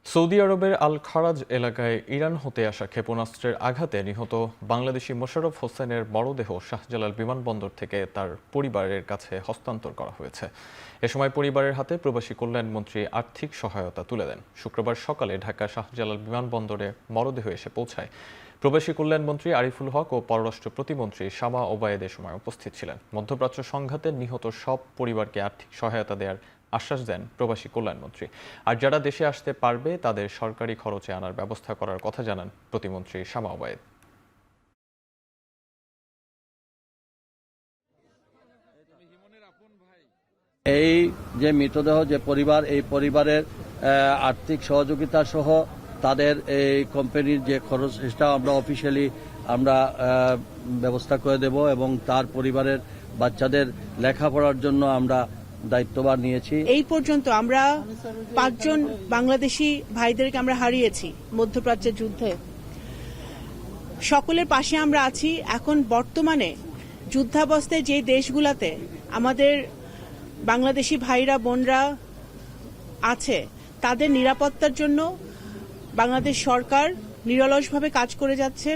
Saudi আরবের আল খারাজ এলাকায় Iran হতে আসা ক্ষেপণাস্ত্রের আঘাতে নিহত বাংলাদেশি মোশাররফ হোসেনের মরদেহ শাহজালাল বিমানবন্দর থেকে তার পরিবারের কাছে হস্তান্তর করা হয়েছে। এ সময় পরিবারের হাতে প্রবাসী কল্যাণমন্ত্রী আর্থিক সহায়তা তুলে দেন। শুক্রবার সকালে ঢাকা শাহজালাল বিমানবন্দরে মরদেহ এসে পৌঁছায়। প্রবাসী কল্যাণমন্ত্রী আরিফুল হক ও পররাষ্ট্র প্রতিমন্ত্রী শামা ওবায়েদ এ সময় উপস্থিত ছিলেন। মধ্যপ্রাচ্য সংঘাতে নিহত সব পরিবারকে আর্থিক সহায়তা দেওয়ার আশ্বাস দেন প্রবাসী কল্যাণমন্ত্রী। আর যারা দেশে আসতে পারবে তাদের সরকারি খরচে আনার ব্যবস্থা করার কথা জানান প্রতিমন্ত্রী শামা ওবায়েদ। এই যে মৃতদেহ যে পরিবার, এই পরিবারের আর্থিক সহযোগিতা সহ তাদের এই কোম্পানির যে খরচ সেটা আমরা অফিসিয়ালি ব্যবস্থা করে দেব এবং তার পরিবারের বাচ্চাদের লেখাপড়ার জন্য আমরা দায়িত্বভার নিয়েছি। এই পর্যন্ত আমরা 5 জন বাংলাদেশি ভাইদেরকে আমরা হারিয়েছি মধ্যপ্রাচ্যের যুদ্ধে। সকলের পাশে আমরা আছি। এখন বর্তমানে যুদ্ধাবস্থায় যে দেশগুলোতে আমাদের বাংলাদেশি ভাইরা বোনরা আছে তাদের নিরাপত্তার জন্য বাংলাদেশ সরকার নিরলসভাবে কাজ করে যাচ্ছে।